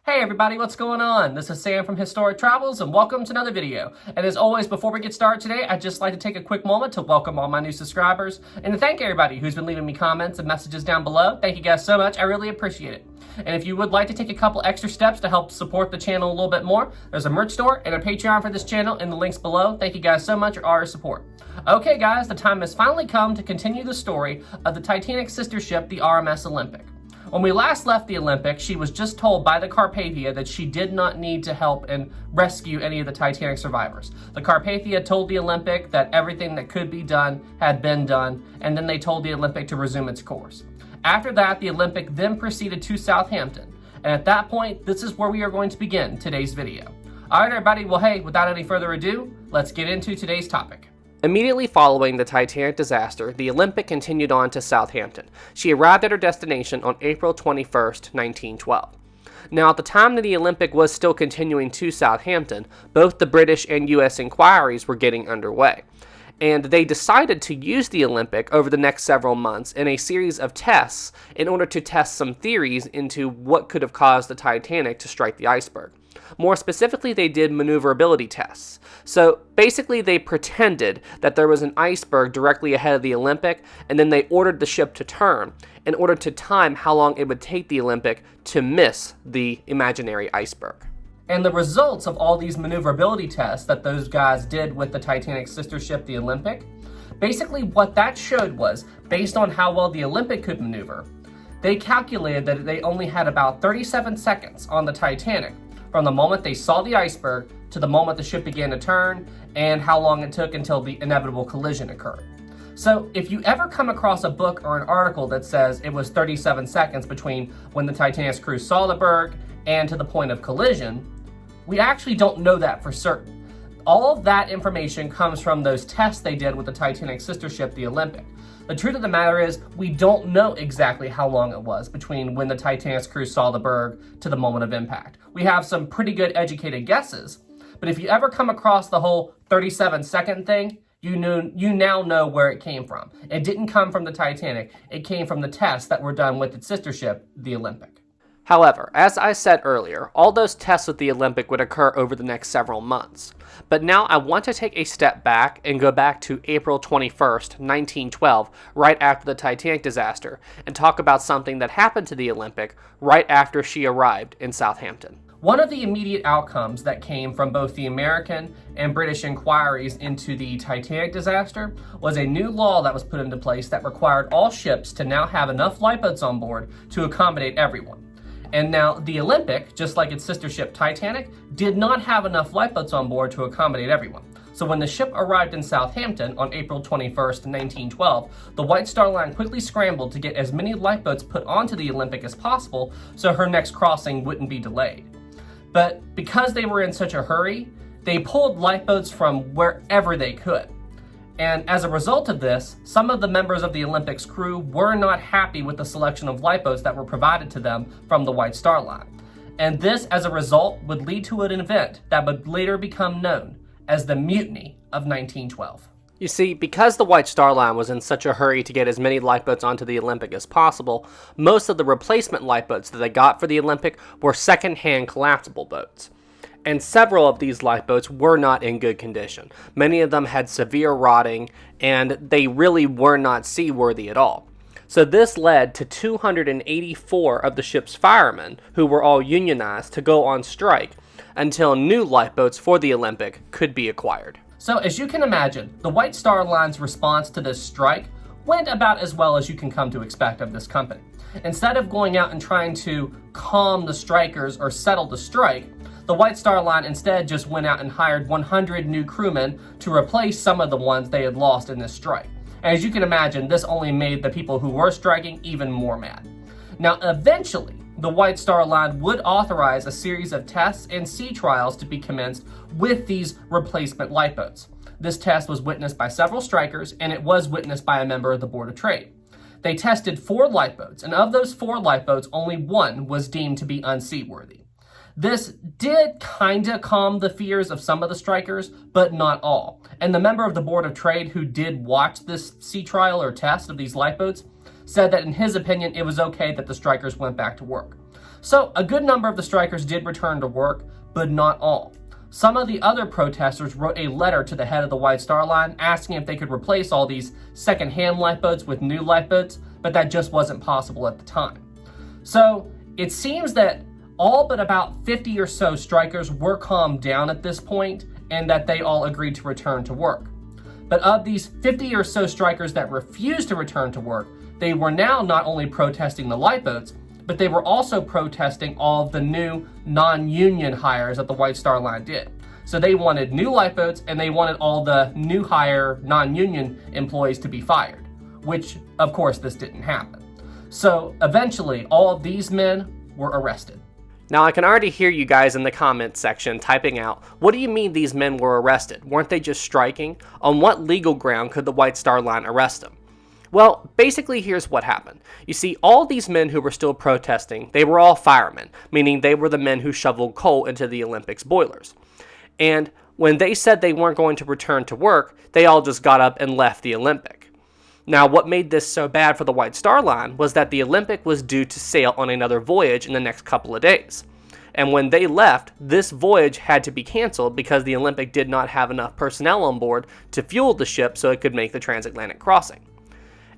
Hey everybody, what's going on? This is Sam from Historic Travels and welcome to another video. And as always, before we get started today, I'd just like to take a quick moment to welcome all my new subscribers and to thank everybody who's been leaving me comments and messages down below. Thank you guys so much. I really appreciate it. And if you would like to take a couple extra steps to help support the channel a little bit more, there's a merch store and a Patreon for this channel in the links below. Thank you guys so much for all your support. Okay guys, the time has finally come to continue the story of the Titanic sister ship, the RMS Olympic. When we last left the Olympic, she was just told by the Carpathia that she did not need to help and rescue any of the Titanic survivors. The Carpathia told the Olympic that everything that could be done had been done, and then they told the Olympic to resume its course. After that, the Olympic then proceeded to Southampton, and at that point, this is where we are going to begin today's video. Alright everybody, well hey, without any further ado, let's get into today's topic. Immediately following the Titanic disaster, the Olympic continued on to Southampton. She arrived at her destination on April 21st, 1912. Now, at the time that the Olympic was still continuing to Southampton, both the British and U.S. inquiries were getting underway. And they decided to use the Olympic over the next several months in a series of tests in order to test some theories into what could have caused the Titanic to strike the iceberg. More specifically, they did maneuverability tests. So basically, they pretended that there was an iceberg directly ahead of the Olympic, and then they ordered the ship to turn in order to time how long it would take the Olympic to miss the imaginary iceberg. And the results of all these maneuverability tests that those guys did with the Titanic sister ship, the Olympic, basically what that showed was, based on how well the Olympic could maneuver, they calculated that they only had about 37 seconds on the Titanic from the moment they saw the iceberg to the moment the ship began to turn, and how long it took until the inevitable collision occurred. So if you ever come across a book or an article that says it was 37 seconds between when the Titanic's crew saw the berg and to the point of collision, we actually don't know that for certain. All of that information comes from those tests they did with the Titanic sister ship, the Olympic. The truth of the matter is, we don't know exactly how long it was between when the Titanic's crew saw the berg to the moment of impact. We have some pretty good educated guesses, but if you ever come across the whole 37-second thing, you now know where it came from. It didn't come from the Titanic, it came from the tests that were done with its sister ship, the Olympic. However, as I said earlier, all those tests with the Olympic would occur over the next several months. But now I want to take a step back and go back to April 21st, 1912, right after the Titanic disaster, and talk about something that happened to the Olympic right after she arrived in Southampton. One of the immediate outcomes that came from both the American and British inquiries into the Titanic disaster was a new law that was put into place that required all ships to now have enough lifeboats on board to accommodate everyone. And now the Olympic, just like its sister ship Titanic, did not have enough lifeboats on board to accommodate everyone. So when the ship arrived in Southampton on April 21st, 1912, the White Star Line quickly scrambled to get as many lifeboats put onto the Olympic as possible so her next crossing wouldn't be delayed. But because they were in such a hurry, they pulled lifeboats from wherever they could. And as a result of this, some of the members of the Olympic's crew were not happy with the selection of lifeboats that were provided to them from the White Star Line. And this, as a result, would lead to an event that would later become known as the Mutiny of 1912. You see, because the White Star Line was in such a hurry to get as many lifeboats onto the Olympic as possible, most of the replacement lifeboats that they got for the Olympic were second-hand collapsible boats. And several of these lifeboats were not in good condition. Many of them had severe rotting, and they really were not seaworthy at all. So this led to 284 of the ship's firemen, who were all unionized, to go on strike until new lifeboats for the Olympic could be acquired. So as you can imagine, the White Star Line's response to this strike went about as well as you can come to expect of this company. Instead of going out and trying to calm the strikers or settle the strike, the White Star Line instead just went out and hired 100 new crewmen to replace some of the ones they had lost in this strike. And as you can imagine, this only made the people who were striking even more mad. Now, eventually, the White Star Line would authorize a series of tests and sea trials to be commenced with these replacement lifeboats. This test was witnessed by several strikers, and it was witnessed by a member of the Board of Trade. They tested 4 lifeboats, and of those 4 lifeboats, only one was deemed to be unseaworthy. This did kinda calm the fears of some of the strikers, but not all. And the member of the Board of Trade who did watch this sea trial or test of these lifeboats said that in his opinion, it was okay that the strikers went back to work. So a good number of the strikers did return to work, but not all. Some of the other protesters wrote a letter to the head of the White Star Line asking if they could replace all these second-hand lifeboats with new lifeboats, but that just wasn't possible at the time. So it seems that all but about 50 or so strikers were calmed down at this point, and that they all agreed to return to work. But of these 50 or so strikers that refused to return to work, they were now not only protesting the lifeboats, but they were also protesting all of the new non-union hires that the White Star Line did. So they wanted new lifeboats, and they wanted all the new hire non-union employees to be fired, which of course this didn't happen. So eventually all of these men were arrested. Now I can already hear you guys in the comments section typing out, what do you mean these men were arrested? Weren't they just striking? On what legal ground could the White Star Line arrest them? Well, basically here's what happened. You see, all these men who were still protesting, they were all firemen, meaning they were the men who shoveled coal into the Olympics boilers. And when they said they weren't going to return to work, they all just got up and left the Olympic. Now, what made this so bad for the White Star Line was that the Olympic was due to sail on another voyage in the next couple of days. And when they left, this voyage had to be canceled because the Olympic did not have enough personnel on board to fuel the ship so it could make the transatlantic crossing.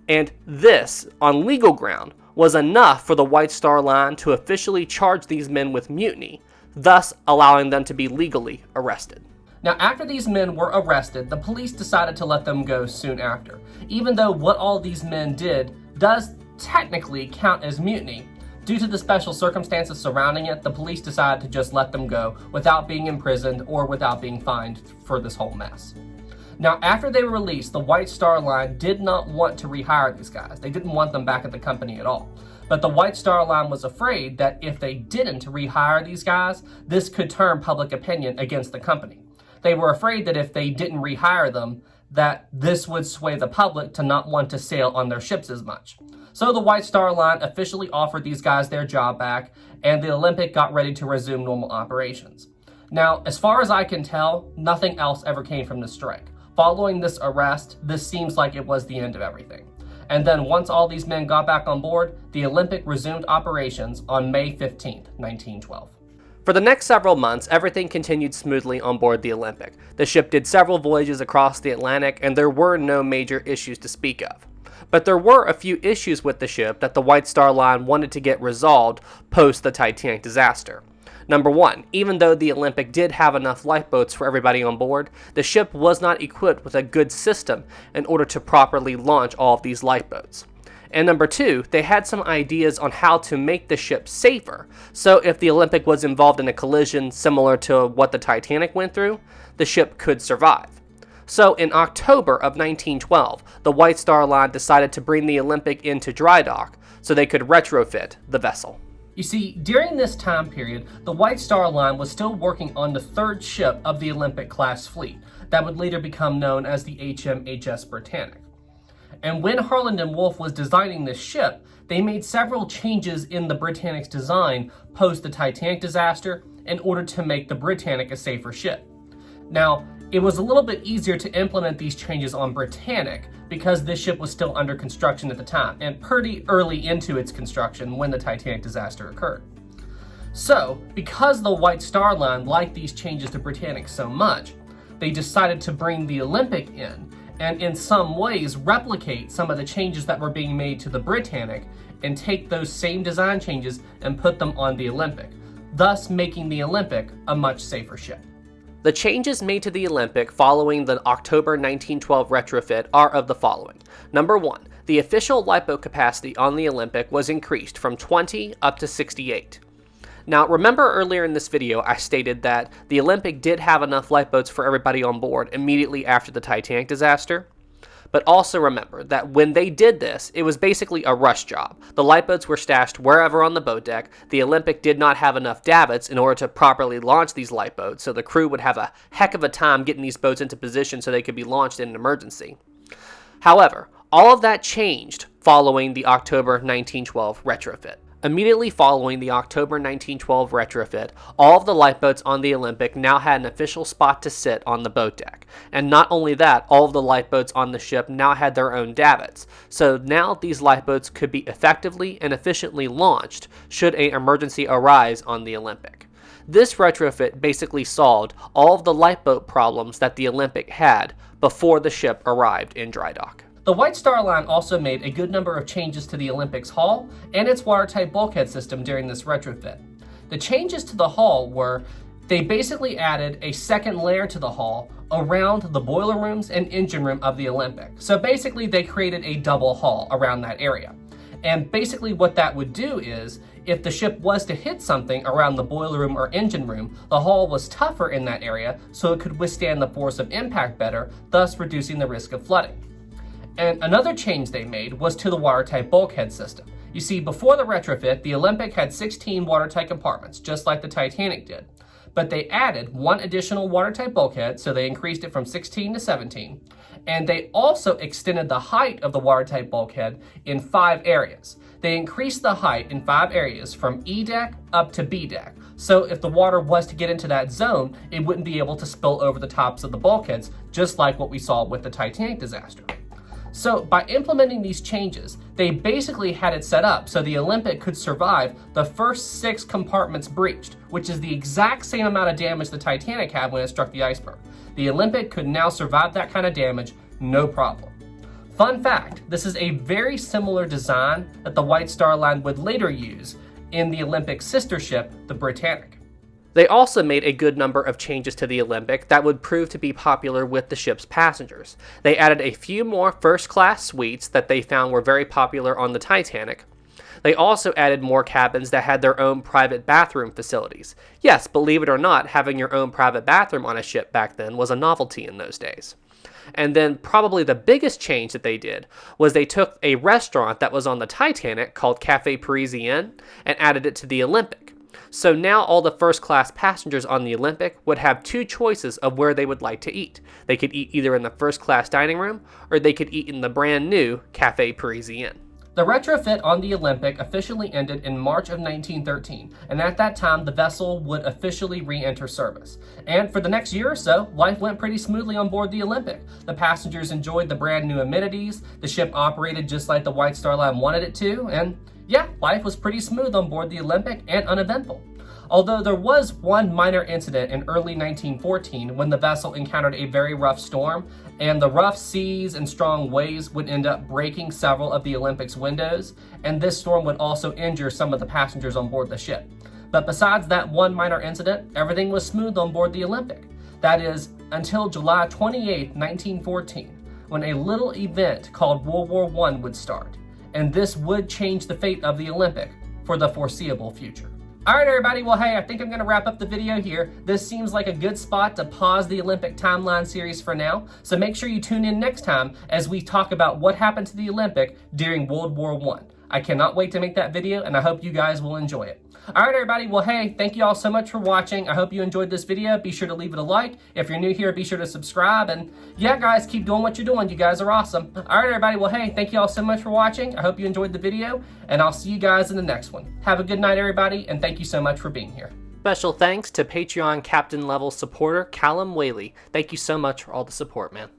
And this, on legal ground, was enough for the White Star Line to officially charge these men with mutiny, thus allowing them to be legally arrested. Now, after these men were arrested, the police decided to let them go soon after, even though what all these men did does technically count as mutiny. Due to the special circumstances surrounding it, the police decided to just let them go without being imprisoned or without being fined for this whole mess. Now, after they were released, the White Star Line did not want to rehire these guys. They didn't want them back at the company at all. But the White Star Line was afraid that if they didn't rehire these guys, this could turn public opinion against the company. They were afraid that if they didn't rehire them, that this would sway the public to not want to sail on their ships as much. So the White Star Line officially offered these guys their job back, and the Olympic got ready to resume normal operations. Now, as far as I can tell, nothing else ever came from the strike. Following this arrest, this seems like it was the end of everything. And then once all these men got back on board, the Olympic resumed operations on May 15th, 1912. For the next several months, everything continued smoothly on board the Olympic. The ship did several voyages across the Atlantic, and there were no major issues to speak of. But there were a few issues with the ship that the White Star Line wanted to get resolved post the Titanic disaster. Number one, even though the Olympic did have enough lifeboats for everybody on board, the ship was not equipped with a good system in order to properly launch all of these lifeboats. And number two, they had some ideas on how to make the ship safer, so if the Olympic was involved in a collision similar to what the Titanic went through, the ship could survive. So in October of 1912, the White Star Line decided to bring the Olympic into dry dock so they could retrofit the vessel. You see, during this time period, the White Star Line was still working on the third ship of the Olympic-class fleet that would later become known as the HMHS Britannic. And when Harland and Wolff was designing this ship, they made several changes in the Britannic's design post the Titanic disaster in order to make the Britannic a safer ship. Now, it was a little bit easier to implement these changes on Britannic because this ship was still under construction at the time and pretty early into its construction when the Titanic disaster occurred. So, because the White Star Line liked these changes to Britannic so much, they decided to bring the Olympic in and in some ways replicate some of the changes that were being made to the Britannic and take those same design changes and put them on the Olympic, thus making the Olympic a much safer ship. The changes made to the Olympic following the October 1912 retrofit are of the following. Number one, the official Lipo capacity on the Olympic was increased from 20 up to 68. Now, remember earlier in this video I stated that the Olympic did have enough lifeboats for everybody on board immediately after the Titanic disaster? But also remember that when they did this, it was basically a rush job. The lifeboats were stashed wherever on the boat deck. The Olympic did not have enough davits in order to properly launch these lifeboats, so the crew would have a heck of a time getting these boats into position so they could be launched in an emergency. However, all of that changed following the October 1912 retrofit. Immediately following the October 1912 retrofit, all of the lifeboats on the Olympic now had an official spot to sit on the boat deck. And not only that, all of the lifeboats on the ship now had their own davits. So now these lifeboats could be effectively and efficiently launched should an emergency arise on the Olympic. This retrofit basically solved all of the lifeboat problems that the Olympic had before the ship arrived in dry dock. The White Star Line also made a good number of changes to the Olympic's hull and its watertight bulkhead system during this retrofit. The changes to the hull were they basically added a second layer to the hull around the boiler rooms and engine room of the Olympic. So basically they created a double hull around that area. And basically what that would do is, if the ship was to hit something around the boiler room or engine room, the hull was tougher in that area so it could withstand the force of impact better, thus reducing the risk of flooding. And another change they made was to the watertight bulkhead system. You see, before the retrofit, the Olympic had 16 watertight compartments, just like the Titanic did. But they added one additional watertight bulkhead, so they increased it from 16 to 17. And they also extended the height of the watertight bulkhead in 5 areas. They increased the height in 5 areas from E deck up to B deck. So if the water was to get into that zone, it wouldn't be able to spill over the tops of the bulkheads, just like what we saw with the Titanic disaster. So by implementing these changes, they basically had it set up so the Olympic could survive the first 6 compartments breached, which is the exact same amount of damage the Titanic had when it struck the iceberg. The Olympic could now survive that kind of damage, no problem. Fun fact, this is a very similar design that the White Star Line would later use in the Olympic sister ship, the Titanic. They also made a good number of changes to the Olympic that would prove to be popular with the ship's passengers. They added a few more first-class suites that they found were very popular on the Titanic. They also added more cabins that had their own private bathroom facilities. Yes, believe it or not, having your own private bathroom on a ship back then was a novelty in those days. And then probably the biggest change that they did was they took a restaurant that was on the Titanic called Café Parisien and added it to the Olympic. So now all the first-class passengers on the Olympic would have 2 choices of where they would like to eat. They could eat either in the first-class dining room, or they could eat in the brand new Café Parisien. The retrofit on the Olympic officially ended in March of 1913, and at that time the vessel would officially re-enter service. And for the next year or so, life went pretty smoothly on board the Olympic. The passengers enjoyed the brand new amenities, the ship operated just like the White Star Line wanted it to, and yeah, life was pretty smooth on board the Olympic and uneventful. Although there was one minor incident in early 1914 when the vessel encountered a very rough storm, and the rough seas and strong waves would end up breaking several of the Olympic's windows, and this storm would also injure some of the passengers on board the ship. But besides that one minor incident, everything was smooth on board the Olympic. That is, until July 28, 1914, when a little event called World War I would start. And this would change the fate of the Olympic for the foreseeable future. All right, everybody, well, hey, I think I'm gonna wrap up the video here. This seems like a good spot to pause the Olympic timeline series for now, so make sure you tune in next time as we talk about what happened to the Olympic during World War I. I cannot wait to make that video, and I hope you guys will enjoy it. All right, everybody. Well, hey, thank you all so much for watching. I hope you enjoyed this video. Be sure to leave it a like. If you're new here, be sure to subscribe. And yeah, guys, keep doing what you're doing. You guys are awesome. All right, everybody. Well, hey, thank you all so much for watching. I hope you enjoyed the video, and I'll see you guys in the next one. Have a good night, everybody, and thank you so much for being here. Special thanks to Patreon Captain level supporter Callum Whaley. Thank you so much for all the support, man.